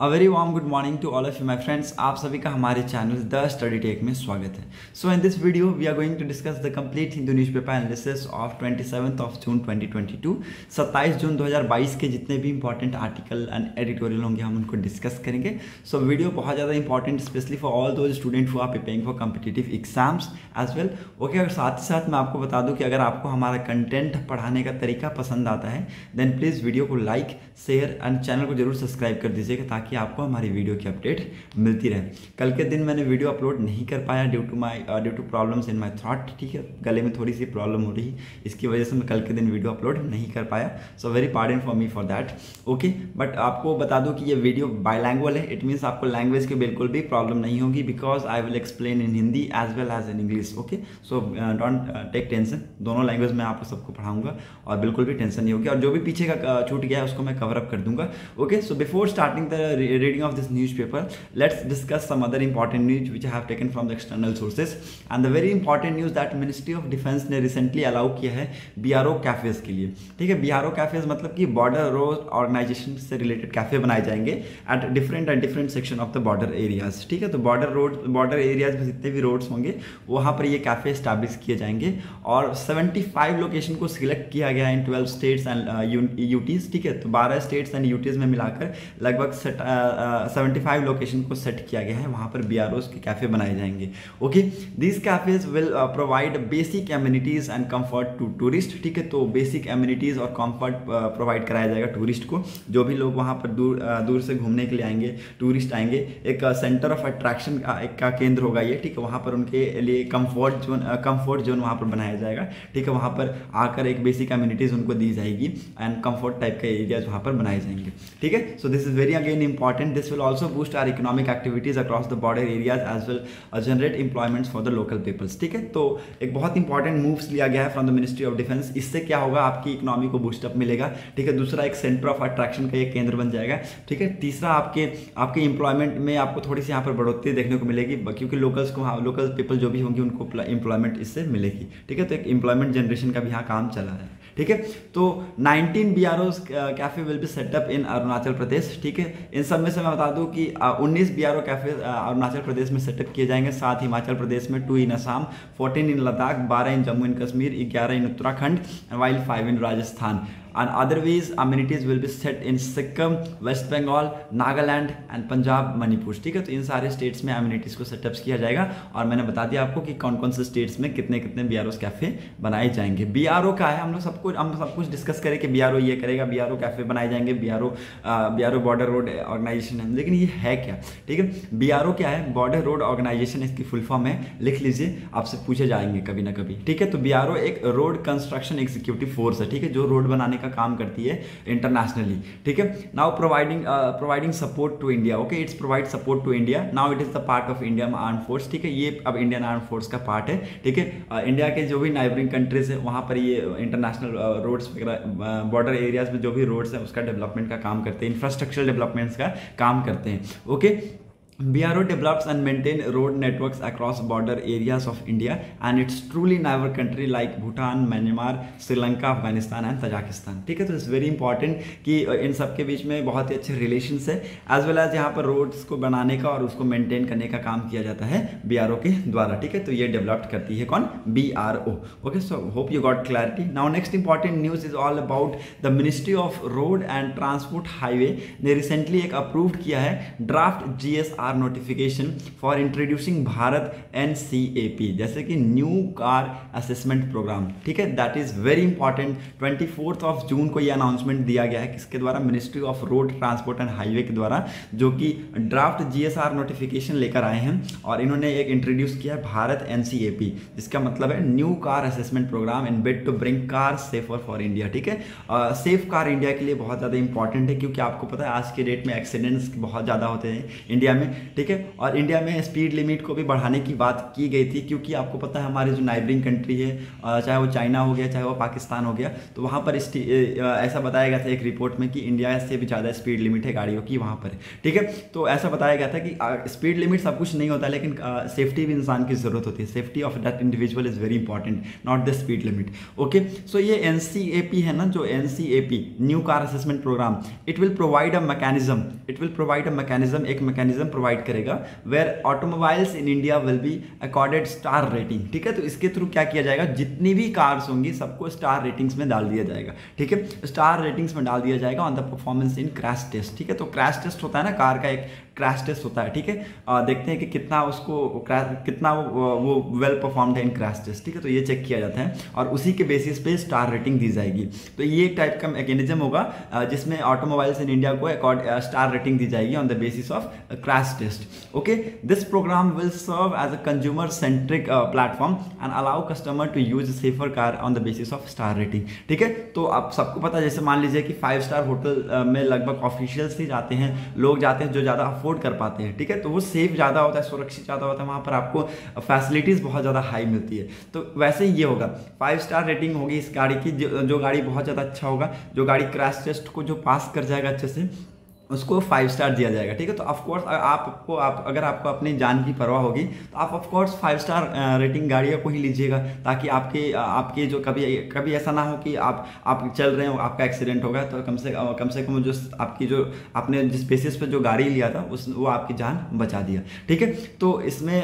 A very warm good morning to all of you my friends. आप सभी का हमारे चैनल द स्टडी टेक में स्वागत है। So in this video we are going to discuss the complete Hindu newspaper analysis of 27th of June 2022। 27 जून 2022 के जितने भी इंपॉर्टेंट आर्टिकल एंड एडिटोरियल होंगे हम उनको डिस्कस करेंगे। सो वीडियो बहुत ज़्यादा important specially for all those student who are preparing for competitive exams as well. Okay, और साथ ही साथ मैं आपको बता दूं कि अगर आपको हमारा कंटेंट पढ़ाने का तरीका पसंद आता है देन प्लीज़ वीडियो को लाइक शेयर एंड चैनल को जरूर सब्सक्राइब कर दीजिएगा ताकि आपको हमारी वीडियो की अपडेट मिलती रहे। कल के दिन मैंने वीडियो अपलोड नहीं कर पाया due to problems in my throat. ठीक है, गले में थोड़ी सी प्रॉब्लम हो रही, इसकी वजह से मैं कल के दिन वीडियो अपलोड नहीं कर पाया। So very pardon for me for that. Okay, but आपको बता दूं कि ये वीडियो बायलैंग्वेज है। इट मीन्स आपको लैंग्वेज की बिल्कुल भी प्रॉब्लम नहीं होगी because I will explain in Hindi as well as in English. Okay, so don't take tension, दोनों लैंग्वेज में आपको सबको पढ़ाऊंगा और बिल्कुल भी टेंशन नहीं होगी। और जो भी पीछे का छूट गया है उसको मैं कवर अप कर दूंगा। Okay, so before starting the reading of this newspaper, let's discuss some other important news which I have taken from the external sources. And the very important news that Ministry of Defense ने recently allow किया है BRO cafes के लिए। ठीक है, BRO cafes मतलब कि border road organization से related cafe बनाए जाएंगे at different section of the border areas। ठीक है, तो border areas में जितने भी roads होंगे वहाँ पर ये cafe establish किए जाएंगे और 75 लोकेशन को सिलेक्ट किया गया है इन 12 स्टेट्स एंड यूटीज। ठीक है, तो 12 स्टेट्स एंड यूटीज में मिलाकर लगभग 75 लोकेशन को सेट किया गया है, वहाँ पर BROs के कैफे बनाए जाएंगे। Okay, these cafes will provide basic amenities and comfort to tourist. ठीक है, तो बेसिक एमिनिटीज और कंफर्ट प्रोवाइड कराया जाएगा टूरिस्ट को। जो भी लोग वहाँ पर दूर से घूमने के लिए आएंगे, टूरिस्ट आएंगे, एक सेंटर ऑफ अट्रैक्शन का केंद्र होगा ये। ठीक है, वहाँ पर उनके लिए कंफर्ट जोन वहाँ पर बनाया जाएगा। ठीक है, वहाँ पर आकर एक बेसिक एमिनिटीज उनको दी जाएगी एंड कंफर्ट टाइप के एरियाज वहाँ पर बनाए जाएंगे। ठीक है, so this is very again important. This will also boost our economic activities across the border areas as well as generate employments for the local peoples। ठीक है, तो एक बहुत इंपॉर्टेंट मूव्स लिया गया है from the ministry of defence. इससे क्या होगा, आपकी इकोनॉमी को बूस्टअप मिलेगा। ठीक है, दूसरा एक सेंटर ऑफ अट्रैक्शन का एक केंद्र बन जाएगा। ठीक है, तीसरा आपके एम्प्लॉयमेंट में आपको थोड़ी सी यहाँ पर बढ़ोतरी देखने को मिलेगी क्योंकि लोकल पीपल जो भी होंगे उनको एम्प्लॉयमेंट इससे मिलेगी। ठीक है, तो एक एम्प्लॉयमेंट जनरेशन का भी यहाँ काम चला है। ठीक है, तो 19 BROs cafe will be set up in Arunachal Pradesh. ठीक है, इन सब में से मैं बता दूं कि 19 BRO कैफे अरुणाचल प्रदेश में सेटअप किए जाएंगे, 7 हिमाचल प्रदेश में, 2 in Assam, 14 in Ladakh, 12 in Jammu and Kashmir, 11 in Uttarakhand while 5 in Rajasthan। And otherwise amenities will be set in Sikkim, West Bengal, Nagaland and Punjab, Manipur। ठीक है, तो इन सारे स्टेट्स में amenities को सेटअप किया जाएगा और मैंने बता दिया आपको कि कौन कौन से स्टेट्स में कितने कितने BROs कैफे बनाए जाएंगे। BRO का है, हम सब कुछ डिस्कस करें कि BRO ये करेगा, BRO कैफे बनाए जाएंगे, BRO बॉर्डर रोड ऑर्गेनाइजेशन है। लेकिन ये है क्या? ठीक है, BRO क्या है? बॉर्डर रोड ऑर्गेनाइजेशन इसकी फुल फॉर्म है, लिख लीजिए, आपसे पूछे जाएंगे कभी ना कभी। ठीक है, तो BRO एक रोड कंस्ट्रक्शन एग्जीक्यूटिव फोर्स है। ठीक है, जो रोड बनाने का काम करती है इंटरनेशनली। ठीक है, now providing support to India. Okay, it's provide support to India. Now it is the part of Indian arm force. ठीक है, ये अब इंडियन आर्म फोर्स का पार्ट है। ठीक है, इंडिया के जो भी नाइबरिंग कंट्रीज है वहां पर ये इंटरनेशनल रोड्स वगैरह, बॉर्डर एरियाज में जो भी रोड्स है उसका डेवलपमेंट का काम करते हैं, इंफ्रास्ट्रक्चर डेवलपमेंट्स का काम करते हैं। Okay, BRO develops and maintain road networks across border areas of India and it's truly neighbor country like Bhutan, Myanmar, Sri Lanka, Afghanistan and Tajikistan। ठीक है, तो इट्स वेरी इंपॉर्टेंट कि इन सब के बीच में बहुत ही अच्छे रिलेशंस है एज वेल एज यहाँ पर रोड्स को बनाने का और उसको मेंटेन करने का काम किया जाता है BRO के द्वारा। ठीक है, तो ये डेवलप करती है कौन? BRO। Okay, so hope you got clarity. Now next important news is all about the ministry of road and transport highway ने रिसेंटली एक अप्रूव किया है draft GSR notification for introducing Bharat NCAP, जैसे कि न्यू कार असेसमेंट प्रोग्राम। ठीक है, that is very important. 24 of June को यह अनाउंसमेंट दिया गया है, किसके द्वारा? Ministry of road transport and highway के द्वारा, जो कि ड्राफ्ट GSR नोटिफिकेशन लेकर आए हैं और इन्होंने एक इंट्रोड्यूस किया है भारत NCAP, जिसका मतलब है new car assessment program in bid to bring car safer for India. ठीक है, सेफ कार इंडिया के लिए बहुत ज़्यादा इंपॉर्टेंट है क्योंकि आपको पता है आज के डेट में एक्सीडेंट्स बहुत ज़्यादा होते हैं इंडिया में। ठीक है। और इंडिया में स्पीड लिमिट को भी बढ़ाने की बात की गई थी, क्योंकि आपको पता है हमारे जो नाइबरिंग कंट्री है, चाहे वो चाइना हो गया चाहे वो पाकिस्तान हो गया, तो वहाँ पर ऐसा बताया गया था एक रिपोर्ट में कि इंडिया से भी ज़्यादा स्पीड लिमिट है गाड़ियों की वहाँ पर, ठीक है। तो ऐसा बताया गया था कि स्पीड लिमिट सब कुछ नहीं होता, लेकिन सेफ्टी भी इंसान की ज़रूरत होती है। Safety of that individual is very important, not the speed limit. Okay, so ये NCAP है ना, जो NCAP new car assessment programme, it will provide a mechanism, एक मैकेनिज्म प्रोवाइड करेगा where automobiles in India will be accorded star rating, ठीक है। तो इसके थ्रू क्या किया जाएगा, जितनी भी कार्स होंगी सबको स्टार रेटिंग्स में डाल दिया जाएगा, ठीक है। स्टार रेटिंग्स में डाल दिया जाएगा on the performance in crash test, ठीक है। तो क्रैश टेस्ट होता है ना, कार का एक क्रैश टेस्ट होता है, ठीक है। देखते हैं कि कितना वो वेल परफॉर्म्ड है इन क्रैश टेस्ट, ठीक है। तो ये चेक किया जाता है और उसी के बेसिस पे स्टार रेटिंग दी जाएगी। तो ये एक टाइप का मैकेनिज्म होगा जिसमें ऑटोमोबाइल्स इन इंडिया को स्टार रेटिंग दी जाएगी on the basis of crash test. Okay, this program will serve as a consumer centric platform and allow customer to use safer car on the basis of star rating, ठीक है। तो आप सबको पता है, जैसे मान लीजिए कि 5 स्टार होटल में लगभग ऑफिशियल्स ही जाते हैं, लोग जाते हैं जो ज़्यादा अफोर्ड कर पाते हैं, ठीक है। तो वो सेफ ज़्यादा होता है, सुरक्षित ज़्यादा होता है, वहाँ पर आपको फैसिलिटीज़ बहुत ज़्यादा हाई मिलती है। तो वैसे ही ये होगा, 5 स्टार रेटिंग होगी इस गाड़ी की, जो गाड़ी बहुत ज़्यादा अच्छा होगा, जो गाड़ी क्रैश टेस्ट को जो पास कर जाएगा अच्छे से, उसको 5 स्टार दिया जाएगा, ठीक है। तो ऑफकोर्स अगर आपको अपनी जान की परवाह होगी तो आप ऑफकोर्स 5 स्टार रेटिंग गाड़ियों को ही लीजिएगा, ताकि आपके जो कभी ऐसा ना हो कि आप चल रहे हो, आपका एक्सीडेंट होगा, तो कम से कम जो आपने जिस बेसिस पे जो गाड़ी लिया था वो आपकी जान बचा दिया, ठीक है। तो इसमें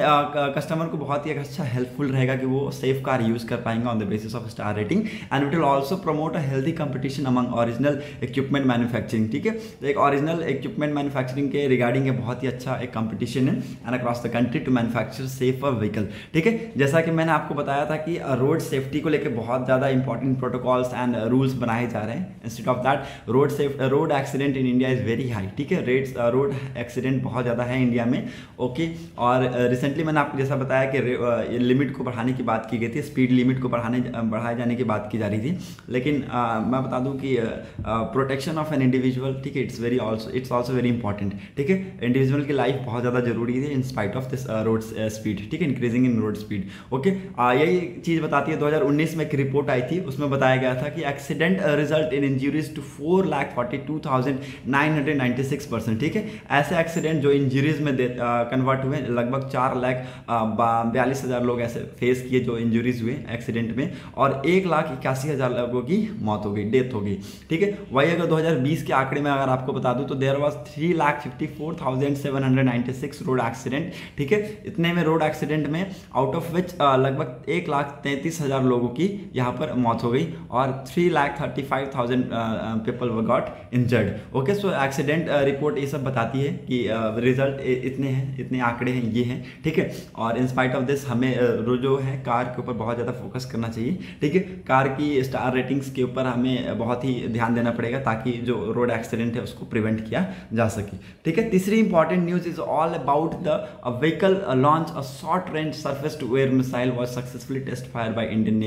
कस्टमर को बहुत ही अच्छा हेल्पफुल रहेगा कि वो सेफ कार यूज़ कर पाएंगे on the basis of star rating, and it will also promote a healthy competition among original equipment manufacturing, ठीक है। तो एक ओरिजिनल इक्विपमेंट मैन्युफैक्चरिंग के रिगार्डिंग बहुत ही अच्छा एक कंपटीशन है and across the country to manufacture safer vehicle, ठीक है। जैसा कि मैंने आपको बताया था कि रोड सेफ्टी को लेकर बहुत ज़्यादा इंपॉर्टेंट प्रोटोकॉल्स एंड रूल्स बनाए जा रहे हैं। Instead of that road accident in India is very high, ठीक है। रोड एक्सीडेंट बहुत ज़्यादा है इंडिया में, ओके। और रिसेंटली मैंने आपको जैसा बताया कि लिमिट को बढ़ाने की बात की गई थी, स्पीड लिमिट को बढ़ाए जाने की बात की जा रही थी, लेकिन मैं बता दूं कि प्रोटेक्शन ऑफ एन इंडिविजुअल, ठीक है, इट्स ऑल्सो वेरी इंपॉर्टेंट, ठीक है। इंडिविजुअल की लाइफ बहुत ज़्यादा जरूरी है in spite of this road speed, ठीक है, increasing in road speed, okay. यही चीज़ बताती है, 2019 में एक रिपोर्ट आई थी, उसमें बताया गया था कि accident result in injuries to 4,42,996 person, ठीक है। ऐसे एक्सीडेंट जो इंजरीज में कन्वर्ट हुए, लगभग 4,42,000 लोग ऐसे फेस किए जो इंजरीज हुए एक्सीडेंट में, और 1,81,000 लोगों की मौत हो गई, डेथ हो गई, ठीक है। वही अगर 2020 के आंकड़े में अगर आपको बता दूं तो देयर वाज 3,54,796 रोड एक्सीडेंट, ठीक है। इतने में रोड एक्सीडेंट में आउट ऑफ विच लगभग 1,33,000 लोगों की यहाँ पर मौत हो गई और 3,35,000 people were got injured, okay. So accident report ये सब बताती है कि रिजल्ट इतने हैं, इतने आंकड़े हैं, ये हैं, ठीक है। और इन स्पाइट ऑफ दिस हमें जो है कार के ऊपर बहुत ज़्यादा फोकस करना चाहिए, ठीक है। कार की स्टार रेटिंग्स के ऊपर हमें बहुत ही ध्यान देना पड़ेगा ताकि जो रोड एक्सीडेंट है उसको प्रिवेंट किया जा सके, ठीक है। तीसरी important news is all about the vehicle launch a short range surface to air missile was successfully test fire by Indian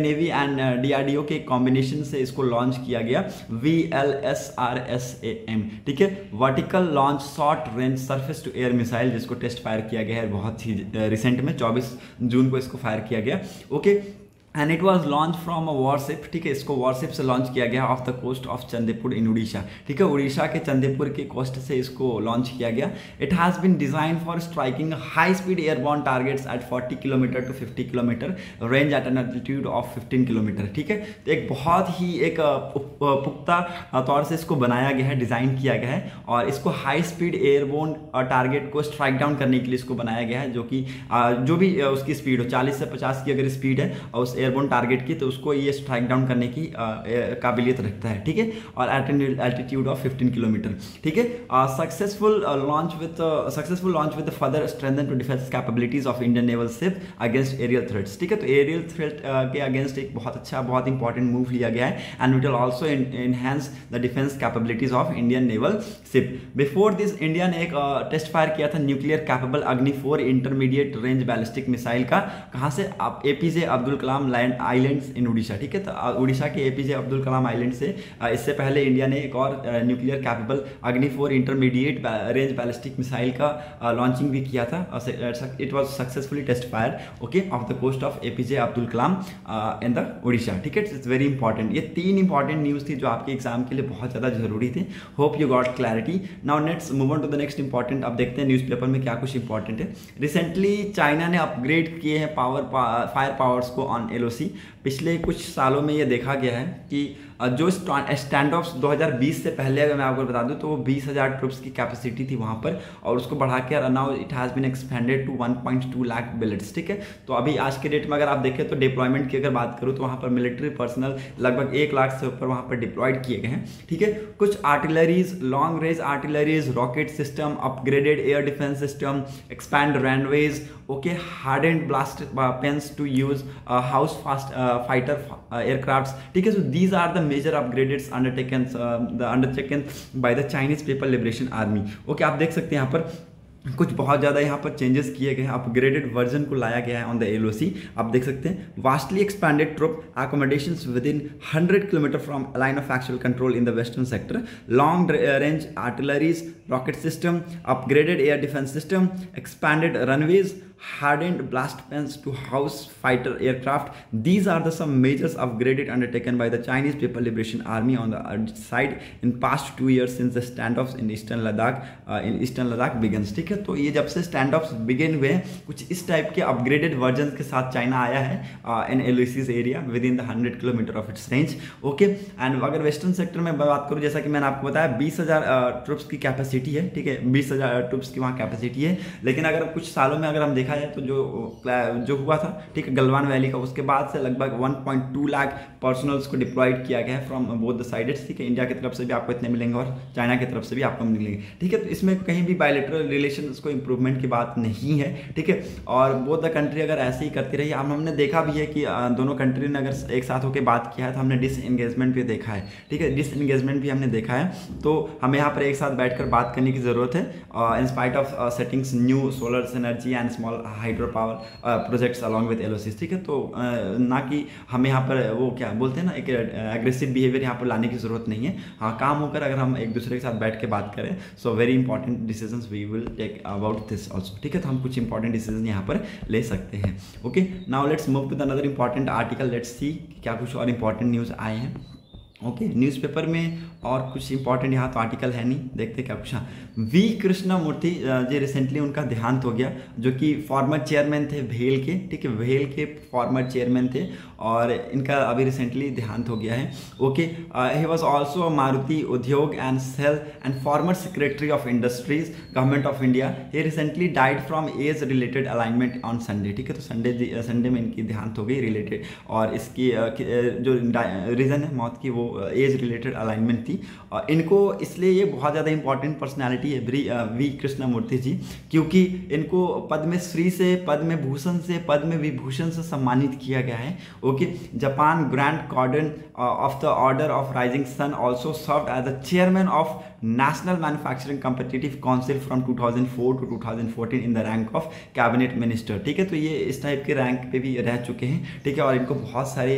navy and DRDO के कॉम्बिनेशन से इसको लॉन्च किया गया, VLSRSAM, ठीक है। Vertical launch short range surface to air missile, जिसको test fire किया गया है बहुत ही रिसेंट में, 24 जून को इसको फायर किया गया, okay. And it was launch from a worship, ठीक है। इसको वॉरशिप से लॉन्च किया गया ऑफ द कोस्ट ऑफ चंदेपुर इन उड़ीसा, ठीक है। उड़ीसा के चंदेपुर के कोस्ट से इसको लॉन्च किया गया। It has been design for striking high speed airborne targets at 40 kilometer to 50 kilometer range at an altitude of 15 kilometer, ठीक है। तो एक बहुत ही एक पुख्ता तौर से इसको बनाया गया है, डिज़ाइन किया गया है, और इसको हाई स्पीड एयरबॉर्न टारगेट को स्ट्राइक डाउन करने के लिए इसको बनाया गया है, जो कि जो भी उसकी स्पीड हो, 40 से 50 की अगर स्पीड है और उस एयरबोर्न टारगेट की, तो उसको ये स्ट्राइक डाउन करने की काबिलियत रखता है, ठीक है। और at an altitude of 15 kilometer, ठीक है। Successful launch with further strengthen to defence capabilities of Indian naval ship against aerial threats, ठीक है। तो एरियल थ्रेट के अगेंस्ट एक बहुत अच्छा, बहुत इंपॉर्टेंट मूव लिया गया है, and it will also enhance the defence capabilities of Indian naval ship. Before this India ने एक टेस्ट फायर किया था nuclear capable Agni 4 intermediate range ballistic missile का, कहाँ से, आप APJ अब्दुल कलाम आइलैंड्स इन उड़ीसा, ठीक है। तो उड़ीसा के एपीजे अब्दुल कलाम आइलैंड से इससे पहले इंडिया ने एक और nuclear capable Agni 4 intermediate range ballistic missile का लॉन्चिंग भी किया था। It was successfully test fire okay off the coast of APJ Abdul Kalam in the Odisha, ठीक है। It's very important. ये 3 इंपॉर्टेंट न्यूज़ थी जो आपके एग्जाम के लिए बहुत ज़्यादा जरूरी थी। Hope you got clarity. Now let's move on to the next important. अब देखते हैं न्यूज़पेपर में क्या कुछ इंपॉर्टेंट है। रिसेंटली चाइना ने अपग्रेड किए हैं फायर पावर्स को ऑन एलओसी। पिछले कुछ सालों में ये देखा गया है कि जो स्टैंड ऑफ्स 2020 से पहले अगर मैं आपको बता दूं तो वो 20,000 ट्रुप्स की कैपेसिटी थी वहाँ पर, और उसको बढ़ा के now it has been expanded to 1.2 lakh billets, ठीक है। तो अभी आज के डेट में अगर आप देखें तो डिप्लॉयमेंट की अगर बात करूँ तो वहाँ पर मिलिट्री पर्सनल लगभग 1 लाख से ऊपर वहाँ पर डिप्लॉयड किए गए हैं, ठीक है। कुछ artilleries, long range artilleries, rocket system, upgraded air defence system, expand runways, okay, hardened blast pens to use house fast fighter aircrafts, ठीक है। So these are the major upgradeds undertaken by the Chinese people liberation army, okay. आप देख सकते हैं यहाँ पर कुछ बहुत ज़्यादा यहाँ पर चेंजेस किए गए हैं, अपग्रेडेड वर्जन को लाया गया है ऑन द एलओसी। आप देख सकते हैं vastly expanded troop accommodations with in 100 kilometer from line of actual control in the western sector, long range artilleries, rocket system, upgraded air defence system, expanded runways, hardened blast pens to house fighter aircraft. These are the some measures upgraded undertaken by the Chinese People Liberation Army on the side in past 2 years since the standoffs in Eastern Ladakh begins, ठीक है। तो ये जब से standoffs begin हुए कुछ इस type के upgraded versions के साथ चाइना आया है in LOC's area within the 100 kilometer of its range, okay। and अगर वेस्टर्न सेक्टर में बात करूँ, जैसा कि मैंने आपको बताया 20,000 ट्रुप्स की कैपेसिटी है, ठीक है। 20,000 ट्रुप्स की वहाँ कैपेसिटी है, लेकिन अगर कुछ सालों में अगर हम देखा है तो जो हुआ था, ठीक है, गलवान वैली का, उसके बाद से लगभग 1.2 लाख पर्सनल्स को डिप्लॉयड किया गया है फ्रॉम बोथ द साइड्स, ठीक है। इंडिया की तरफ से भी आपको इतने मिलेंगे और चाइना की तरफ से भी आपको मिलेंगे, ठीक है। तो इसमें कहीं भी बायलैटरल रिलेशंस को इंप्रूवमेंट की बात नहीं है, ठीक है। और बोथ द कंट्री अगर ऐसे ही करती रही, अब हमने देखा भी है कि दोनों कंट्री ने अगर एक साथ होकर बात किया है तो हमने डिसएंगेजमेंट भी देखा है, ठीक है। डिसएंगेजमेंट भी हमने देखा है, तो हमें यहाँ पर एक साथ बैठकर बात करने की जरूरत है in spite of settings new solar energy and small hydro power projects along with LOCs, ठीक है। तो ना कि हमें यहाँ पर वो क्या बोलते हैं ना, एक एग्रेसिव बिहेवियर यहाँ पर लाने की जरूरत नहीं है। हाँ, काम होकर अगर हम एक दूसरे के साथ बैठ के बात करें, so very important decisions we will take about this also, ठीक है। तो हम कुछ इंपॉर्टेंट डिसीजन यहाँ पर ले सकते हैं, okay. Now let's move to the another important article. Let's see क्या कुछ और इंपॉर्टेंट न्यूज़ आए हैं, ओके। न्यूज़पेपर में और कुछ इंपॉर्टेंट यहाँ तो आर्टिकल है नहीं, देखते क्या कुछ। हाँ, वी कृष्णमूर्ति जी रिसेंटली उनका देहांत हो गया, जो कि फॉर्मर चेयरमैन थे भेल के, ठीक है। भेल के फॉर्मर चेयरमैन थे और इनका अभी रिसेंटली देहांत हो गया है, okay. He was also Maruti Udyog and SAIL and former secretary of industries government of India. He recently died from age related alignment on Sunday, ठीक है। तो संडे में इनकी देहांत हो गई रिलेटेड, और इसकी जो रीज़न है मौत की वो एज रिलेटेड अलाइनमेंट थी। इनको इसलिए ये बहुत ज़्यादा इंपॉर्टेंट पर्सनैलिटी है वी कृष्णमूर्ति जी, क्योंकि इनको पद्मश्री से, पद्म भूषण से, पद्म विभूषण से सम्मानित किया गया है, okay. Japan grand cordon of the order of rising sun also served as the chairman of national manufacturing competitive council from 2004 to 2014 in the rank of cabinet minister, ठीक है। तो ये इस टाइप के रैंक पे भी रह चुके हैं, ठीक है। और इनको बहुत सारे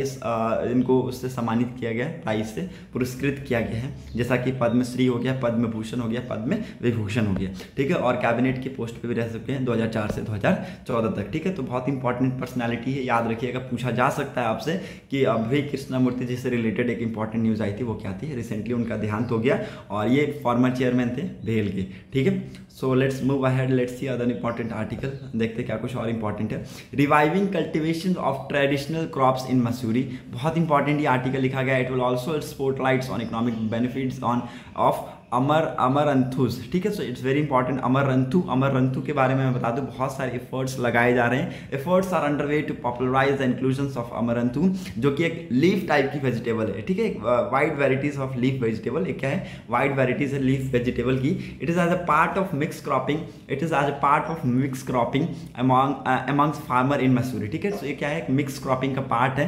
इनको उससे सम्मानित किया गया है, प्राइज से पुरस्कृत किया गया है, जैसा कि पद्मश्री हो गया, पद्म भूषण हो गया, पद्म विभूषण हो गया, ठीक है। और कैबिनेट की पोस्ट पे भी रह चुके हैं 2004 से 2014 तक, ठीक है। तो बहुत इंपॉर्टेंट पर्सनैलिटी है, याद रखिएगा, पूछा जा सकता है आपसे कि वी कृष्णमूर्ति जी से रिलेटेड एक इंपॉर्टेंट न्यूज़ आई थी, वो क्या थी। रिसेंटली उनका देहांत हो गया और ये फॉर्मर चेयरमैन थे भेल के, ठीक है। So let's move ahead, let's see other important article, देखते क्या कुछ और इंपॉर्टेंट है। Reviving cultivation of traditional crops in Mussoorie, बहुत इंपॉर्टेंट ये आर्टिकल लिखा गया। It will also spotlights on economic benefits of amaranthus, ठीक है। So it's very important. Amaranth के बारे में मैं बता दूं, बहुत सारे एफर्ट्स लगाए जा रहे हैं। Efforts are under way to popularise the inclusion of amaranth, जो कि एक लीफ टाइप की वेजिटेबल है, ठीक है। एक wide varieties of leaf vegetable, एक क्या है, वाइड वेराइटीज है लीफ वेजिटेबल की। It is as a part of mix cropping, it is as a part of mix cropping amongst farmer in Mussoorie, ठीक है। सो ये क्या है, एक मिक्स क्रॉपिंग का पार्ट है,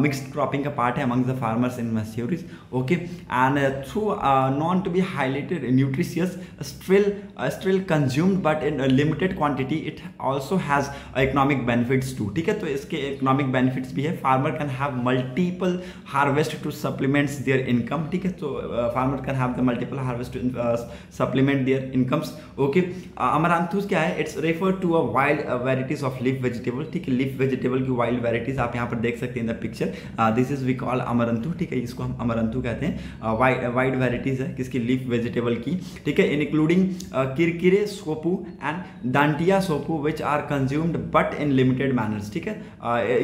मिक्स क्रॉपिंग का पार्ट है amongst the farmers in Mussoorie, okay. And through known to be highlighted nutritious, still consumed but in a limited quantity. It also has economic benefits too. ठीक है, तो इसके economic benefits भी है. Farmer can have multiple harvest to supplement their income. ठीक है, तो farmer can have the multiple harvest to supplement their incomes. Okay, amaranthus क्या है? It's referred to a wild varieties of leaf vegetable. ठीक है, leaf vegetable की wild varieties आप यहाँ पर देख सकते हैं in the picture. This is we call amaranthus. ठीक है, इसको हम amaranthus कहते हैं. वाइड वेराइटीज है किसकी? लीफ वेजिटेबल की. ठीक है, including kirkire sopu and dantia sopu which are consumed but in limited manners. ठीक है,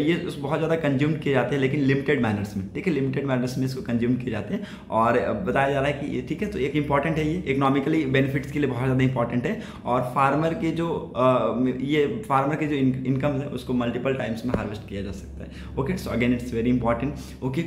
ये बहुत ज़्यादा कंज्यूम किए जाते हैं लेकिन लिमिटेड मैनर्स में. ठीक है, लिमिटेड मैनर्स में इसको कंज्यूम किए जाते हैं और बताया जा रहा है कि ठीक है, तो एक इंपॉर्टेंट है, ये इकोनॉमिकली बेनिफिट्स के लिए बहुत ज़्यादा इंपॉर्टेंट है और फार्मर के जो इनकम है उसको मल्टीपल टाइम्स में हार्वेस्ट किया जा सकता है. Okay, so again it's very important. Okay,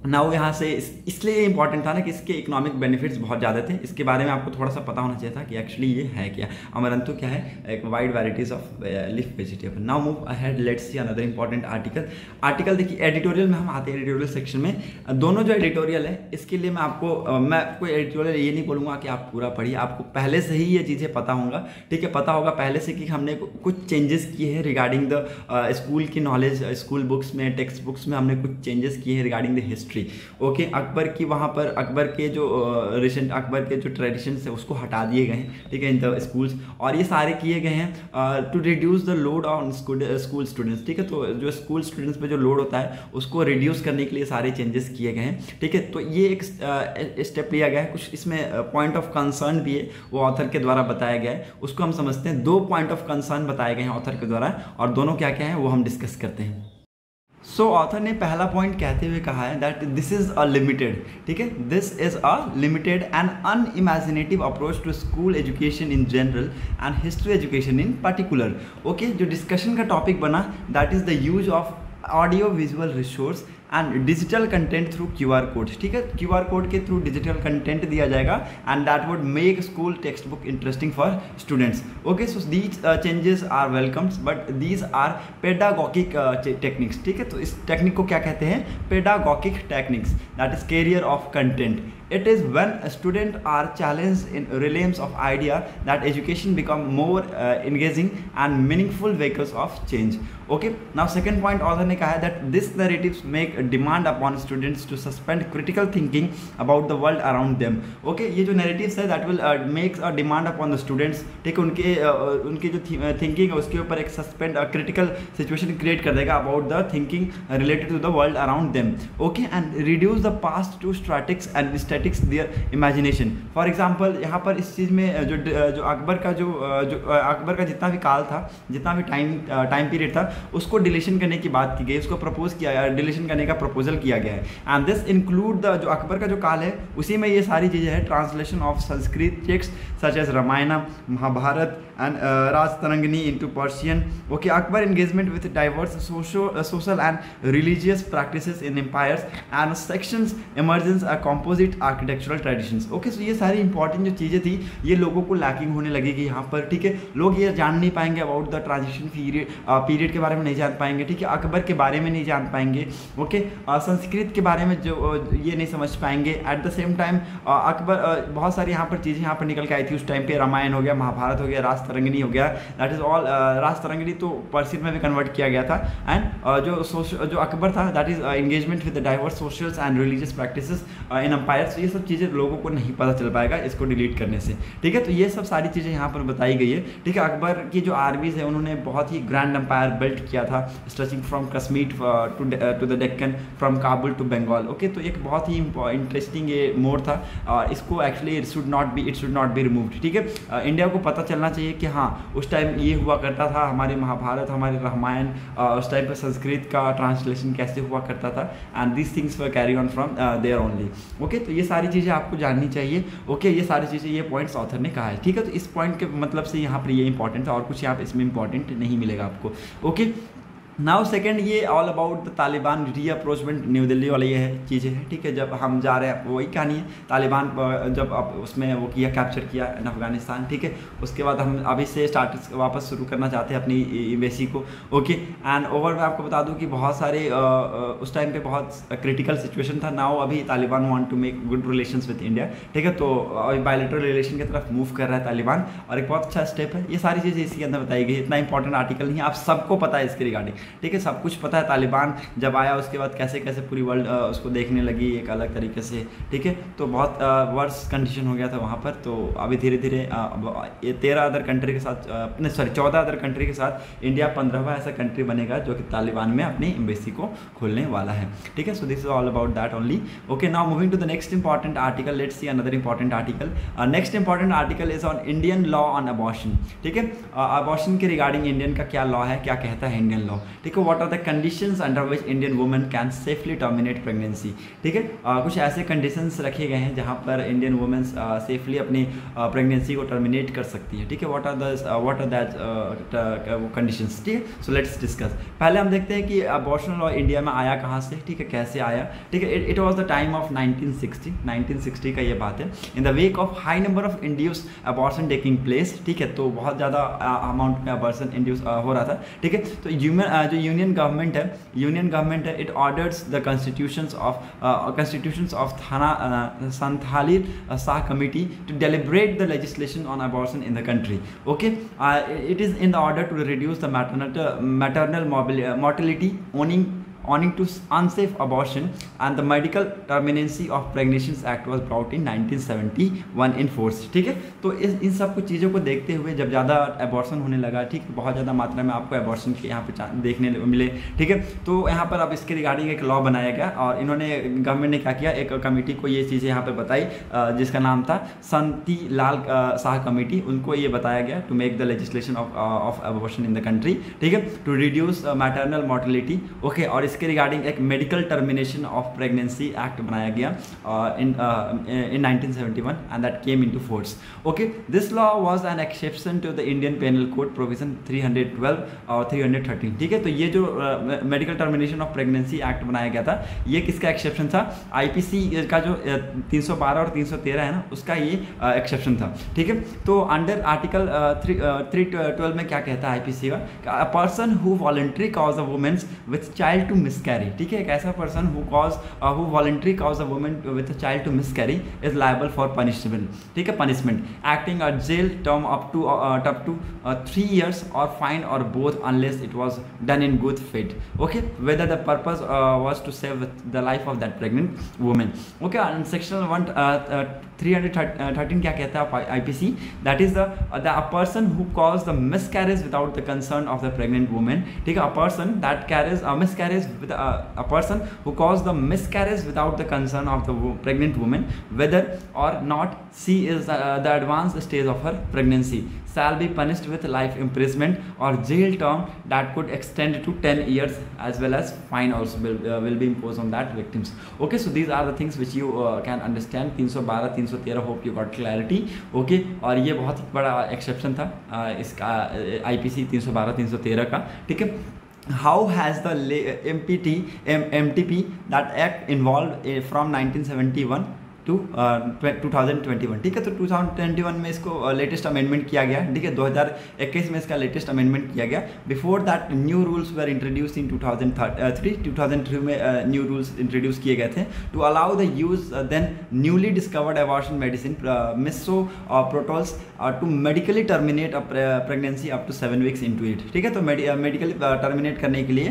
now यहाँ से इसलिए इंपॉर्टेंट था ना कि इसके इकोनॉमिक बेनिफिट्स बहुत ज़्यादा थे. इसके बारे में आपको थोड़ा सा पता होना चाहिए था कि एक्चुअली ये है क्या. अमरंथु क्या है? एक wide varieties of leaf vegetable. Now move ahead, let's see another important article. देखिए, एडिटोरियल में हम आते हैं. एडिटोरियल सेक्शन में दोनों जो एडिटोरियल है इसके लिए मैं कोई एडिटोरियल ये नहीं बोलूँगा कि आप पूरा पढ़िए. आपको पहले से ही ये चीज़ें पता होगा. ठीक है, पता होगा पहले से कि हमने कुछ चेंजेस किए हैं रिगार्डिंग द स्कूल की नॉलेज. स्कूल बुक्स में, टेक्स्ट बुक्स में हमने कुछ चेंजेस किए हैं regarding the history. Okay, Akbar की वहाँ पर अकबर के जो रिसेंट अकबर के जो ट्रेडिशंस है उसको हटा दिए गए हैं. ठीक है, इन द स्कूल्स, और ये सारे किए गए हैं to reduce the load on school students. ठीक है, तो जो स्कूल स्टूडेंट्स पे जो लोड होता है उसको रिड्यूस करने के लिए सारे चेंजेस किए गए हैं. ठीक है, तो ये एक स्टेप लिया गया है. कुछ इसमें पॉइंट ऑफ कंसर्न भी है, वो ऑथर के द्वारा बताया गया है. उसको हम समझते हैं. 2 पॉइंट ऑफ कंसर्न बताए गए हैं ऑथर के द्वारा और दोनों क्या क्या हैं वो हम डिस्कस करते हैं. सो ऑथर ने पहला पॉइंट कहते हुए कहा है that this is a limited. ठीक है, this is a limited and unimaginative approach to school education in general and history education in particular. Okay, जो डिस्कशन का टॉपिक बना that is the use of audio visual resource and digital content through QR code. ठीक है, QR code के through digital content दिया जाएगा and that would make school text book interesting for students. Okay, so these changes are welcomes but these are pedagogic techniques. ठीक है, तो इस technique को क्या कहते हैं? Pedagogic techniques. That is carrier of content. It is when students are challenged in realms of idea that education become more engaging and meaningful vehicles of change. Okay, now second point author ने कहा है that these narratives make a demand upon students to suspend critical thinking about the world around them. Okay, ये जो narratives है that will make a demand upon the students. ठीक है, उनके जो thinking है उसके ऊपर एक suspend critical situation create कर देगा about the thinking related to the world around them. Okay, and reduce the past to statics and their imagination. For example यहाँ पर इस चीज़ में जो अकबर का जितना भी काल था, जितना भी टाइम पीरियड था उसको डिलीशन करने की बात की गई, उसको प्रपोज किया, डिलीशन करने का प्रपोजल किया गया है. एंड दिस इंक्लूड द जो अकबर का जो काल है उसी में ये सारी चीज़ें हैं. Translation of Sanskrit text such as Ramayana, Mahabharata and Rajatarangini into Persian. Okay, Akbar engagement with diverse social and religious practices in empires and sections emergence a composite architectural traditions. Okay, so ये सारी इंपॉर्टेंट जो चीज़ें थी ये लोगों को लैकिंग होने लगेगी यहाँ पर. ठीक है, लोग ये जान नहीं पाएंगे अबाउट द ट्रांजिशन पीरियड के बारे में नहीं जान पाएंगे. ठीक है, अकबर के बारे में नहीं जान पाएंगे. ओके, संस्कृत के बारे में जो ये नहीं समझ पाएंगे. At the same time Akbar बहुत सारी यहाँ पर चीज़ें यहाँ पर निकल के आई थी उस टाइम पे. रामायण हो गया, महाभारत हो गया, राजतरंगिणी हो गया. That is all. राजतरंगिणी तो पर्शियन में भी कन्वर्ट किया गया था. एंड जो अकबर था that is engagement with the diverse socials and religious practices in empires. ये सब चीज़ें लोगों को नहीं पता चल पाएगा इसको डिलीट करने से. ठीक है, तो ये सब सारी चीज़ें यहाँ पर बताई गई है. ठीक है, अकबर की जो आर्मीज है उन्होंने बहुत ही ग्रैंड एम्पायर बिल्ड किया था, stretching from Kashmir to the Deccan, from Kabul to Bengal. Okay, तो एक बहुत ही इंटरेस्टिंग ये मोड था और इसको actually it should not be removed. ठीक है, इंडिया को पता चलना चाहिए कि हाँ उस टाइम ये हुआ करता था, हमारे महाभारत, हमारे रामायण, उस टाइम पर संस्कृत का ट्रांसलेशन कैसे हुआ करता था. And these things were carry on from there only. Okay, तो ये सारी चीज़ें आपको जाननी चाहिए. ओके, ये सारी चीज़ें, ये पॉइंट्स ऑथर ने कहा है. ठीक है, तो इस पॉइंट के मतलब से यहाँ पर ये इंपॉर्टेंट था और कुछ यहाँ पर इसमें इंपॉर्टेंट नहीं मिलेगा आपको. ओके, नाउ सेकंड, ये all about the Taliban rapprochement, new Delhi वाली ये है चीज़ें हैं, ठीक है। जब हम जा रहे हैं वही कहानी है, तालिबान जब अब उसमें वो किया, कैप्चर किया इन अफगानिस्तान, ठीक है। उसके बाद हम अभी से स्टार्ट वापस शुरू करना चाहते हैं अपनी एम्बेसी को, ओके। एंड ओवर मैं आपको बता दूं कि बहुत सारे उस टाइम पे बहुत क्रिटिकल सिचुएशन था। नाउ अभी Taliban want to make good relations with India, ठीक है। तो अभी बायलैटरल रिलेशन की तरफ मूव कर रहा है तालिबान, और एक बहुत अच्छा स्टेप है। ये सारी चीज़ें इसके अंदर बताई गई, इतना इंपॉर्टेंट आर्टिकल नहीं है, आप सबको पता है इसके रिगार्डिंग, ठीक है। सब कुछ पता है, तालिबान जब आया उसके बाद कैसे कैसे पूरी वर्ल्ड उसको देखने लगी एक अलग तरीके से, ठीक है। तो बहुत वर्स कंडीशन हो गया था वहाँ पर। तो अभी धीरे धीरे ये 13 अदर कंट्री के साथ, अपने 14 अदर कंट्री के साथ इंडिया 15वां ऐसा कंट्री बनेगा जो कि तालिबान में अपनी एम्बेसी को खोलने वाला है, ठीक है। So this is all about that only, okay. Now moving to the next important article, let's see another important article. Next important article is on Indian law on abortion, ठीक है। अबॉर्शन के regarding Indian का क्या law है, क्या कहता है Indian law, ठीक है। What are the conditions under which Indian women can safely terminate pregnancy, ठीक है। कुछ ऐसे कंडीशंस रखे गए हैं जहां पर इंडियन वुमेन्स सेफली अपनी प्रेगनेंसी को टर्मिनेट कर सकती है, ठीक है। व्हाट आर दैट वो कंडीशंस, ठीक है। So let's discuss. पहले हम देखते हैं कि अबॉर्शन लॉ इंडिया में आया कहाँ से, ठीक है, कैसे आया, ठीक है। It was the time of 1960 का ये बात है। In the wake of high number of induce abortion taking place, ठीक है। तो बहुत ज़्यादा अमाउंट में अबॉर्शन इंड्यूस हो रहा था, ठीक है। तो जो यूनियन गवर्नमेंट है, it orders the constitutions of Santhali Shah committee to deliberate the legislation on abortion in the country, okay. It is in order to reduce the maternal mortality owing to unsafe abortion, and the medical terminacy of pregnancies act was brought in 1971 in force, ठीक है। तो इन सब कुछ चीज़ों को देखते हुए जब ज़्यादा एबॉर्शन होने लगा, ठीक है, बहुत ज़्यादा मात्रा में आपको एबॉर्शन के यहाँ पे देखने मिले, ठीक है। तो यहाँ पर अब इसके रिगार्डिंग एक लॉ बनाया गया, और इन्होंने गवर्नमेंट ने क्या किया, एक कमेटी को ये चीज़ें यहाँ पर बताई, जिसका नाम था संती लाल शाह कमेटी। उनको ये बताया गया to make the legislation of abortion in the country, ठीक है, to reduce maternal mortality, okay. और इसके रिगार्डिंग एक medical termination of pregnancy act बनाया गया in 1971 and that came into force, okay. This law was an exception to the Indian Penal Code provision 312 और 313, ठीक है। तो ये जो medical termination of pregnancy act बनाया गया था, ये किसका एक्सेप्शन था, आईपीसी का जो 312 और 313 है ना, उसका ये एक्सेप्शन था, ठीक है। तो अंडर आर्टिकल 312 में क्या कहता है आईपीसी का, a person who voluntary cause a women's with child to miscarry, ठीक है। एक ऐसा person who voluntary cause a women with a child to miscarry is liable for punishment, ठीक है, punishment acting a jail term up to 3 years और fine और both unless it was done in good faith, okay, whether the purpose was to save the life of that pregnant women, okay. And section 313 क्या कहता है IPC, that is the person who cause the miscarriage without the concern of the pregnant women, ठीक है। A person that carriage miscarriage with a person who caused the miscarriage without the concern of the pregnant woman, whether or not she is the advanced stage of her pregnancy, shall be punished with life imprisonment or jail term that could extend to 10 years, as well as fine also will be imposed on that victims, okay. So these are the things which you can understand. 312 313, hope you got clarity, okay। और ये बहुत बड़ा exception था इसका IPC 312 313 का, ठीक है। How has the MTP that act involved from 1971 to 2021, ठीक है। तो 2021 में इसको लेटेस्ट अमेंडमेंट किया गया, ठीक है। 2021 में इसका लेटेस्ट अमेंडमेंट किया गया। Before that new rules were introduce in 2003 में न्यू रूल्स इंट्रोड्यूस किए गए थे to allow the use then newly discovered abortion medicine misoprostols to medically terminate pregnancy up to 7 weeks into it, ठीक है। तो medically terminate करने के लिए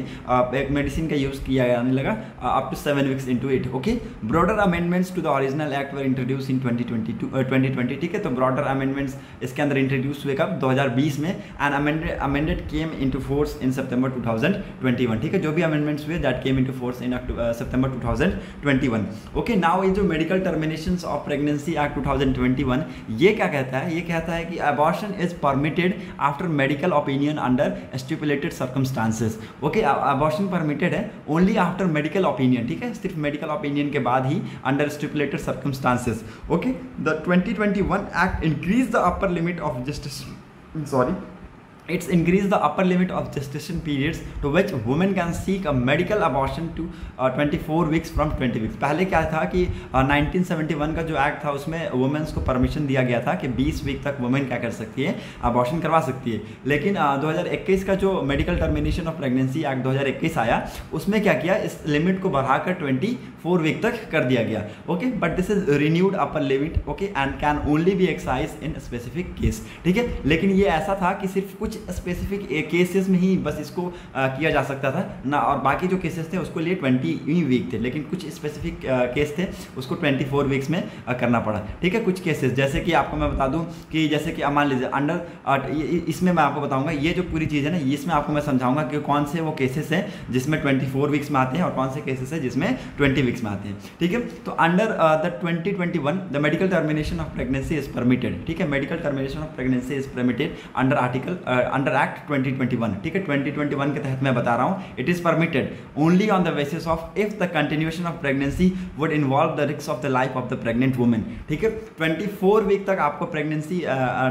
एक मेडिसिन का यूज़ किया जाने लगा up to 7 weeks into it, okay. Broader amendments to the original act were introduce in 2020, ठीक है। तो ब्रॉडर अमेंडमेंट्स इसके अंदर इंट्रोड्यूस हुए कब, 2020 में, and amended came into force in सितंबर 2021, ठीक है। जो भी अमेंडमेंट्स हुए that came into force in सितंबर 2021, ओके। नाउ ये जो medical terminations of pregnancy act 2021, ये क्या कहता है, ये कहता है कि abortion is permitted after medical opinion under stipulated circumstances, okay. Abortion permitted है ओनली आफ्टर मेडिकल ओपिनियन, ठीक है, सिर्फ मेडिकल ओपिनियन के बाद ही under stipulated circumstances, okay. The 2021 act increased the upper limit of justice, sorry, It's increased the upper limit of gestation periods to which women can seek a medical abortion to 24 weeks from 20 weeks। पहले क्या था कि 1971 का जो act था उसमें women's को permission दिया गया था कि 20 वीक तक वुमेन क्या कर सकती है, अबॉर्शन करवा सकती है। लेकिन 2021 का जो medical termination of pregnancy act 2021 आया, उसमें क्या किया, इस लिमिट को बढ़ाकर 24 वीक तक कर दिया गया। Okay, but this is renewed upper limit, okay, and can only be exercise in specific case. ठीक है, लेकिन ये ऐसा था कि सिर्फ कुछ स्पेसिफिक केसेस में ही बस इसको किया जा सकता था ना, और बाकी जो केसेस थे उसको लिए 20 वीक थे, लेकिन कुछ स्पेसिफिक केस थे उसको 24 वीक्स में करना पड़ा। ठीक है, कुछ केसेस जैसे कि आपको मैं बता दूं कि जैसे कि मान लीजिए अंडर, इसमें मैं आपको बताऊंगा, ये जो पूरी चीज़ है ना, इसमें आपको मैं समझाऊंगा कि कौन से वो केसेस हैं जिसमें 24 वीक्स में आते हैं और कौन से केसेस हैं जिसमें 20 वीक्स में आते हैं। ठीक है, तो under the 2021 the medical termination of pregnancy is permitted. ठीक है, medical termination of pregnancy is permitted under article under act 2021। ठीक है, 2021 के तहत मैं बता रहा हूँ, it is permitted only on the basis of if the continuation of pregnancy would involve the risk of the life of the pregnant women. ठीक है, 24 वीक तक आपको प्रेगनेंसी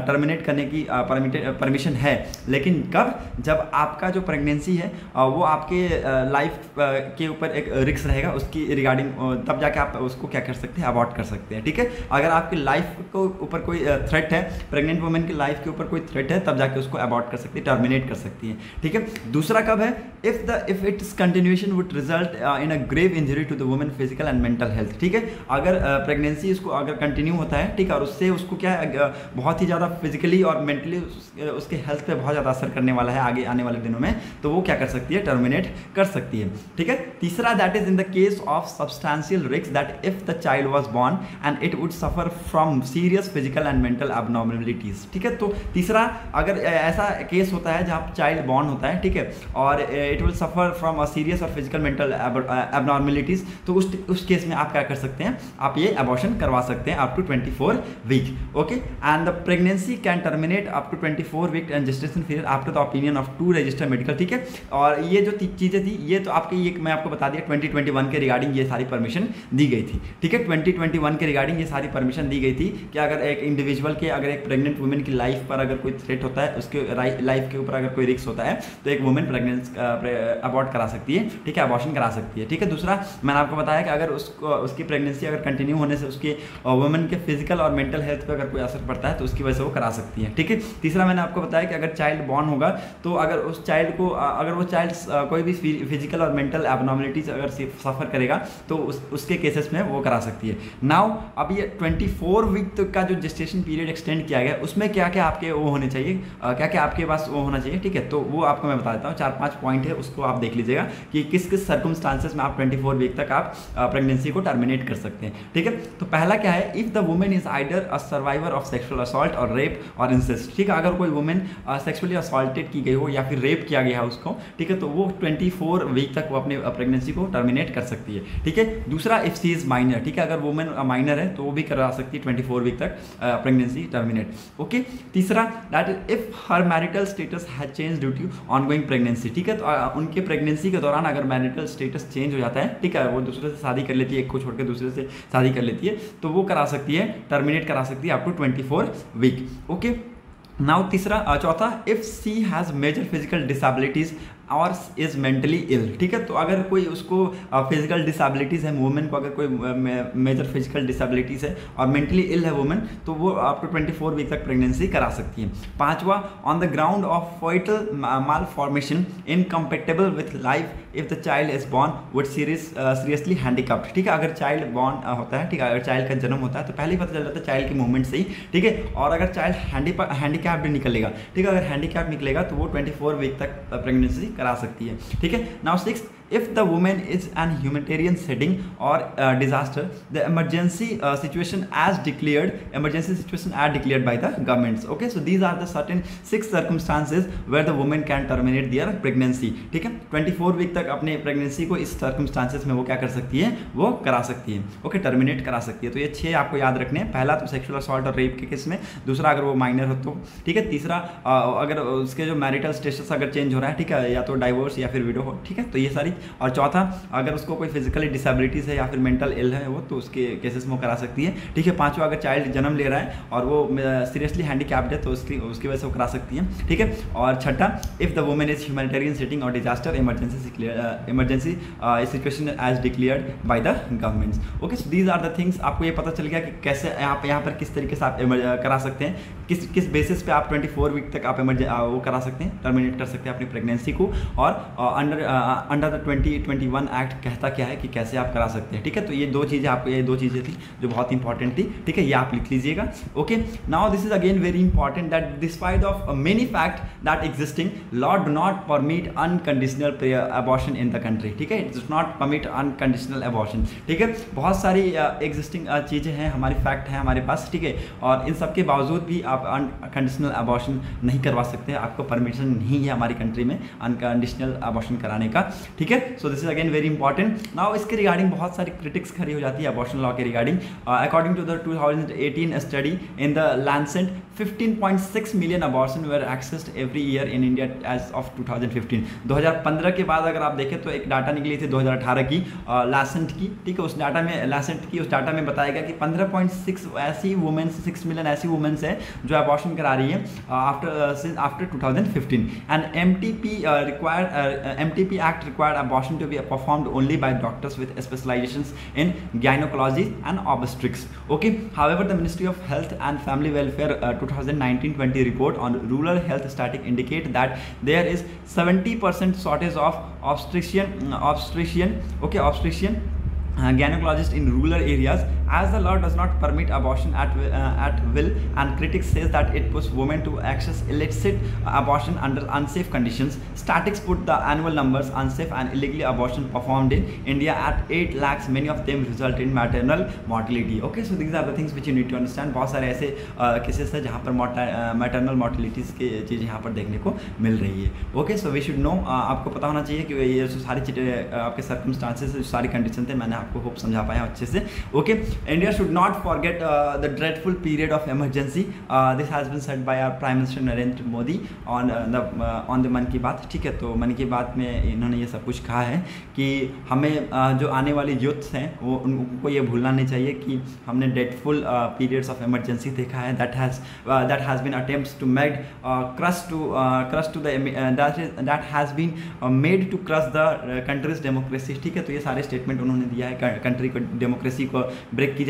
टर्मिनेट करने की परमिशन है, लेकिन कब, जब आपका जो प्रेगनेंसी है वो आपके लाइफ के ऊपर एक रिस्क रहेगा उसकी रिगार्डिंग, तब जाके आप उसको क्या कर सकते हैं, अबॉर्ट कर सकते हैं। ठीक है, अगर आपकी लाइफ को ऊपर कोई थ्रेट है, प्रेग्नेंट वुमेन की लाइफ के ऊपर कोई थ्रेट है, तब जाके उसको अबॉर्ट कर सकती है, टर्मिनेट कर सकती है। ठीक है, दूसरा कब है, if it's continuation would result in a grave injury to the women physical and mental health. ठीक है, अगर प्रेगनेंसी उसको अगर कंटिन्यू होता है, ठीक है, और उससे उसको क्या बहुत ही ज़्यादा फिजिकली और मेंटली उसके हेल्थ पे बहुत ज़्यादा असर करने वाला है आगे आने वाले दिनों में, तो वो क्या कर सकती है, टर्मिनेट कर सकती है। ठीक है, तीसरा, that is in the case of substantial risk that if the child was born and it would suffer from serious physical and mental abnormalities. ठीक है, तो तीसरा, अगर ऐसा केस होता है जहाँ चाइल्ड बॉर्न होता है, ठीक है, और it will suffer from a serious और फिजिकल मेंटल एबनॉर्मलिटीज, तो उस केस में आप क्या कर सकते हैं, आप ये अबॉर्शन करवा सकते हैं up to 24 week. Okay, and the pregnancy can terminate up to 24 week and gestation period after the opinion of 2 registered medical. ठीक है, और ये जो चीज़ें थी, ये तो आपके, ये मैं आपको बता दिया 2021 के रिगार्डिंग ये सारी परमिशन दी गई थी। ठीक है, 2021 के रिगार्डिंग ये सारी परमिशन दी गई थी कि अगर एक इंडिविजुअल के, अगर एक प्रेग्नेंट वुमेन की लाइफ पर अगर कोई थ्रेट होता है, उसके लाइफ के ऊपर अगर कोई रिस्क होता है, तो एक वुमेन प्रेगनेंस अबॉर्ट करा सकती है। ठीक है, अबॉर्शन करा सकती है। ठीक है, दूसरा मैंने आपको बताया कि अगर उसकी प्रेगनेंसी अगर कंटिन्यू होने से उसके वुमेन के फिजिकल और मेंटल हेल्थ पर अगर कोई असर पड़ता है तो उसकी वजह से वो करा सकती है। ठीक है, तीसरा मैंने आपको बताया कि अगर चाइल्ड बॉर्न होगा तो अगर उस चाइल्ड को, अगर वो चाइल्ड कोई भी फिजिकल और मेंटल एबनॉर्मलिटीज अगर सफर करेगा तो उसके केसेस में वो करा सकती है। नाउ अब ये 24 वीक तक का जो जेस्टेशन पीरियड एक्सटेंड किया गया, उसमें क्या क्या आपके वो होने चाहिए, क्या क्या आपके पास वो होना चाहिए। ठीक है, तो वो आपको मैं बता देता हूँ, 4-5 पॉइंट है, उसको आप देख लीजिएगा कि किस किस सर्कमस्टांसेस में आप 24 वीक तक आप प्रेगनेंसी को टर्मिनेट कर सकते हैं। ठीक है, तो पहला क्या है, if the women is either a survivor of sexual assault और रेप और इंसेस्ट। ठीक है, अगर कोई वुमेन सेक्सुअली असॉल्टेड की गई हो या फिर रेप किया गया है उसको, ठीक है, तो वो 24 वीक तक वो अपने प्रेगनेंसी को टर्मिनेट कर सकती है। ठीक है, दूसरा, इफ सी इज माइनर। ठीक है, अगर वुमेन माइनर है तो वो भी करा सकती है 24 वीक तक प्रेगनेंसी टर्मिनेट। ओके, तीसरा, that is if her marital status has change due to ongoing pregnancy. ठीक है, तो उनके प्रेगनेंसी के दौरान अगर मैरिटल स्टेटस चेंज हो जाता है, ठीक है, वो दूसरे से शादी कर लेती है, एक को छोड़ के दूसरे से शादी कर लेती है, तो वो करा सकती है, टर्मिनेट करा सकती है up to 24 week. Okay, now तीसरा, चौथा, if she has major physical disabilities और इज मेंटली इल। ठीक है, तो अगर कोई उसको फिजिकल डिसेबिलिटीज़ है, वुमेन को अगर कोई मेजर फिजिकल डिसेबिलिटीज़ है और मेंटली इल है वुमेन, तो वो अप टू 24 वीक तक प्रेगनेंसी करा सकती है। पांचवा, on the ground of foetal malformation incompatible with life if the child is born would seriously handicapped. ठीक है, अगर चाइल्ड बॉर्न होता है, ठीक है, अगर चाइल्ड का जन्म होता है तो पहले ही पता चल जाता है चाइल्ड की मूवमेंट से ही। ठीक है, और अगर चाइल्ड हैंडीकैप्ड निकलेगा, ठीक है, अगर हैंडीकैप निकलेगा तो वो 24 वीक तक प्रेगनेंसी करा सकती है। ठीक है, now 6, if the woman is an humanitarian setting or disaster, the emergency situation as declared by the governments. Okay, so these are the certain 6 circumstances where the woman can terminate their pregnancy. ठीक है, 24 week तक अपने pregnancy को इस circumstances में वो क्या कर सकती है, वो करा सकती है। ओके, टर्मिनेट करा सकती है। तो ये 6 आपको याद रखने हैं। पहला तो सेक्सुअल असॉल्ट और रेप के केस में, दूसरा अगर वो माइनर हो तो, ठीक है, तीसरा अगर उसके जो मैरिटल स्टेटस अगर चेंज हो रहा है, ठीक है, या तो डाइवोर्स या फिर विडो हो, ठीक है, तो ये सारी और चौथा, अगर उसको कोई फिजिकली डिसेबिलिटीज़ है या फिर मेंटल इल है वो, तो उसके केसेस में वो करा सकती है। ठीक है। पांचवा, अगर चाइल्ड जन्म ले रहा है और वो सीरियसली हैंडीकैप्ड है तो उसकी वजह से वो करा सकती है। ठीक है। और छठा, if the women is humanitarian setting और disaster emergency situation as declared by the governments. Okay, so these are the things. आपको ये पता चल गया कि कैसे यहाँ पर किस तरीके से आप करा सकते हैं, किस बेसिस पे आप 24 वीक तक आप वो करा सकते हैं, टर्मिनेट कर सकते हैं अपनी प्रेगनेंसी को। और अंडर द 2021 एक्ट कहता क्या है कि कैसे आप करा सकते हैं। ठीक है। तो ये दो चीज़ें थी जो बहुत इंपॉर्टेंट थी। ठीक है, ये आप लिख लीजिएगा। Okay, now this is again very important that despite of many fact that existing law do not permit unconditional abortion in the country. ठीक है, it does not permit unconditional abortion. ठीक है, बहुत सारी एग्जिस्टिंग चीज़ें हैं, हमारी फैक्ट है हमारे पास। ठीक है, और इन सब के बावजूद भी आप अनकंडीशनल अबॉर्शन नहीं करवा सकते, आपको परमिशन नहीं है हमारी कंट्री में अनकंडीशनल अबॉर्शन कराने का। ठीक है, so this is again very important. Now इसके रिगार्डिंग बहुत सारी क्रिटिक्स खड़ी हो जाती है अबॉर्शन लॉ के regarding. According to the 2018 study in the Lancet 15.6 million abortion were accessed every year in India as of 2015। 2015 के बाद अगर आप देखें तो एक डाटा निकली थी 2018 की लैंसेट की। ठीक है, उस डाटा में बताया गया कि 15.6 ऐसी वुमेन्स, 6 मिलियन ऐसी वुमेन्स है जो अबॉर्शन करा रही है after 2015। And MTP act required abortion to be performed only by doctors with specialisations in gynaecology and obstetrics. Okay, however the ministry of health and family welfare 2019-20 report on rural health static indicate that there is 70% shortage of obstetrician gynecologist in rural areas as the law does not permit abortion at will, and critics says that it puts women to access illicit abortion under unsafe conditions. Statistics put the annual numbers unsafe and illegally abortion performed in India at 8 lakhs. Many of them result in maternal mortality. Okay, so these are the things which you need to understand. बहुत सारे ऐसे cases है जहाँ पर maternal मॉर्टिलिटीज़ की चीज़ यहाँ पर देखने को मिल रही है। Okay, so we should know, आपको पता होना चाहिए कि ये जो सारी चीज़ें आपके सर्कमस्टांसेस, जो सारी कंडीशन थे, मैंने आपको होप समझा पाया अच्छे से। Okay, India should not forget the dreadful period of emergency. This has been said by our Prime Minister Narendra Modi on the मन की बात। ठीक है, तो मन की बात में इन्होंने ये सब कुछ कहा है कि हमें जो आने वाली यूथ्स हैं वो उनको ये भूलना नहीं चाहिए कि हमने dreadful periods of emergency देखा है। that has been attempts to made that has been made to crush the country's democracy। ठीक है, तो ये सारे स्टेटमेंट उन्होंने दिया है। कंट्री को डेमोक्रेसी को ब्रेक की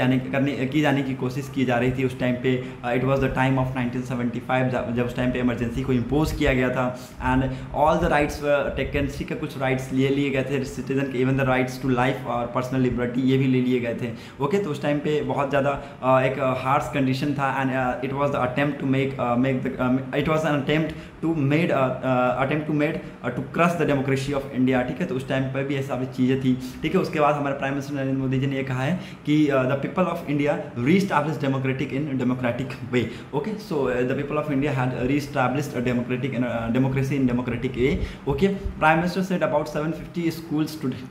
जाने की कोशिश की जा रही थी उस टाइम पे। It was the time of 1975 जब उस टाइम पे इमरजेंसी को इम्पोज किया गया था। And all the rights taken. ठीक है, कुछ राइट्स लिए गए थे सिटीजन के, even the rights to life और पर्सनल लिबर्टी ये भी ले लिए गए थे। ओके, तो उस टाइम पे बहुत ज़्यादा एक हार्श कंडीशन था। And it was the attempt to to crush the democracy of India. ठीक है, तो उस टाइम पर भी ऐसी सारी चीज़ें थी। ठीक है, उसके बाद हमारे प्राइम मिनिस्टर नरेंद्र मोदी जी ने ये कहा है कि the people of India reestablish democratic way. Okay, so the people of India had reestablished democracy in democratic way. Okay, Prime Minister said about 750 school students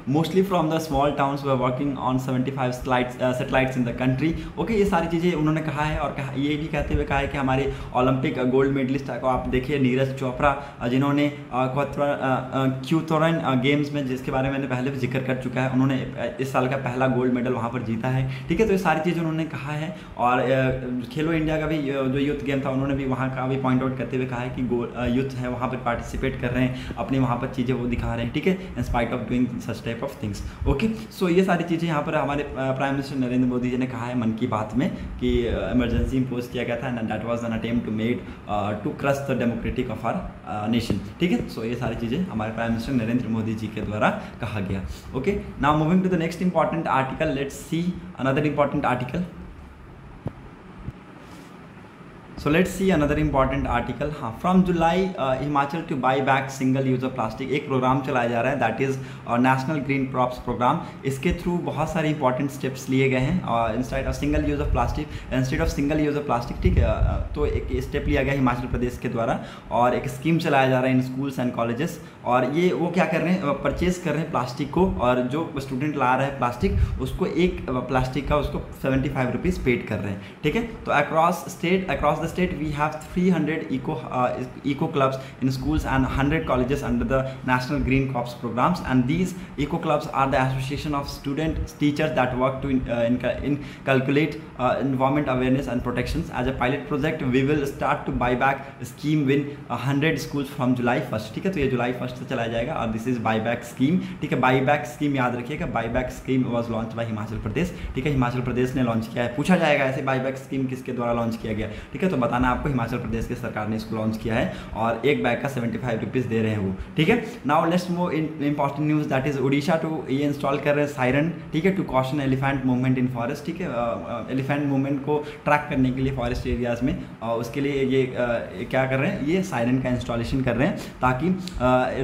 mostly from the small towns were working on 75 satellites in the country. Okay, ये सारी चीज़ें उन्होंने कहा है। और ये भी कहते हुए कहा है कि हमारे ओलंपिक गोल्ड मेडलिस्ट को आप देखिए, नीरज चोपड़ा, जिन्होंने क्यूथोरन गेम्स में, जिसके बारे में मैंने पहले भी जिक्र कर चुका है, उन्होंने इस साल का पहला गोल्ड मेडल वहाँ पर जीता है। ठीक है, तो ये सारी चीज़ें उन्होंने कहा है। और खेलो इंडिया का भी जो यूथ गेम था, उन्होंने भी वहाँ का भी पॉइंट आउट करते हुए कहा है कि यूथ है वहाँ पर पार्टिसिपेट कर रहे हैं, अपनी वहाँ पर चीज़ें वो दिखा रहे हैं। ठीक है, spite of doing such type of things. Okay, so ये सारी चीज़ें यहाँ पर हमारे प्राइम मिनिस्टर नरेंद्र मोदी जी ने कहा है मन की बात में कि इमरजेंसी इम्पोज किया गया था and that was an attempt to made to crush the democratic of our nation. ठीक है, सो ये सारी चीज़ें हमारे प्राइम मिनिस्टर नरेंद्र मोदी जी के द्वारा कहा गया। Okay, now moving to the next important article, let's see another important article. So let's see another important article. हाँ, from July Himachal to buy back single use of plastic एक प्रोग्राम चलाया जा रहा है, that is national green crops programme. इसके through बहुत सारे important steps लिए गए हैं instead of single use of plastic. ठीक है, तो एक स्टेप लिया गया हिमाचल प्रदेश के द्वारा और एक स्कीम चलाया जा रहा है इन स्कूल्स एंड कॉलेजेस। और ये वो क्या कर रहे हैं, परचेज कर रहे हैं प्लास्टिक को, और जो स्टूडेंट ला रहा है प्लास्टिक उसको एक प्लास्टिक का उसको 75 रुपीज़ पेड कर रहे हैं। ठीक है, तो across the state we have 300 eco clubs in schools and 100 colleges under the National Green Corps programs, and these eco clubs are the association of students, teachers that work to inculcate environment awareness and protections. As a pilot project we will start to buy back scheme win 100 schools from July 1st. ठीक है, तो ये जुलाई 1st से चलाया जाएगा और this is buyback scheme. ठीक है, बाईबैक स्कीम याद रखिएगा, buyback scheme was launch by Himachal Pradesh. ठीक है, हिमाचल प्रदेश ने लॉन्च किया है. पूछा जाएगा ऐसे बाईबैक स्कीम किसके द्वारा लॉन्च किया गया. ठीक है, तो बताना आपको हिमाचल प्रदेश की सरकार ने इसको लॉन्च किया है और एक बैग का 75 रुपीज़ दे रहे हैं वो. ठीक है, now let's move in important news that is Orissa to ये इंस्टॉल कर रहे हैं सायरन. ठीक है, to caution elephant movement in forest. ठीक है, एलिफेंट मूवमेंट को ट्रैक करने के लिए फॉरेस्ट एरियाज में उसके लिए ये क्या कर रहे हैं, ये सायरन का इंस्टॉलेशन कर रहे हैं ताकि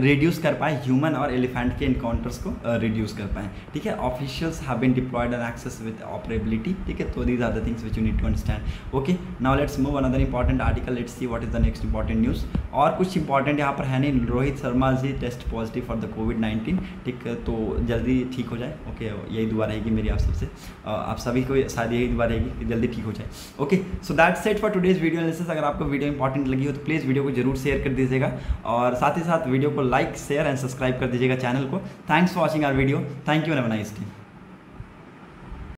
रिड्यूस कर पाए ह्यूमन और एलिफेंट के इनकाउंटर्स को रिड्यूस कर पाएँ. ठीक है, officials have been deployed and access with operability. ठीक है, तो these are the things which you need to understand. Okay, now let's move another important article. Let's see what is the next important news. और कुछ important यहाँ पर है नहीं. Rohit Sharma ji test positive for the कोविड-19. ठीक है, तो जल्दी ठीक हो जाए. ओके, यही दुआ रहेगी मेरी आप सबसे, आप सभी को शायद यही दुआ रहेगी कि जल्दी ठीक हो जाए. Okay, so that's it for today's video analysis. अगर आपको वीडियो इंपॉर्टेंट लगी हो तो प्लीज़ वीडियो को जरूर शेयर कर दीजिएगा और साथ ही साथ वीडियो को लाइक शेयर एंड सब्सक्राइब कर दीजिएगा चैनल को. Thanks for watching our video. Thank you and have a nice day.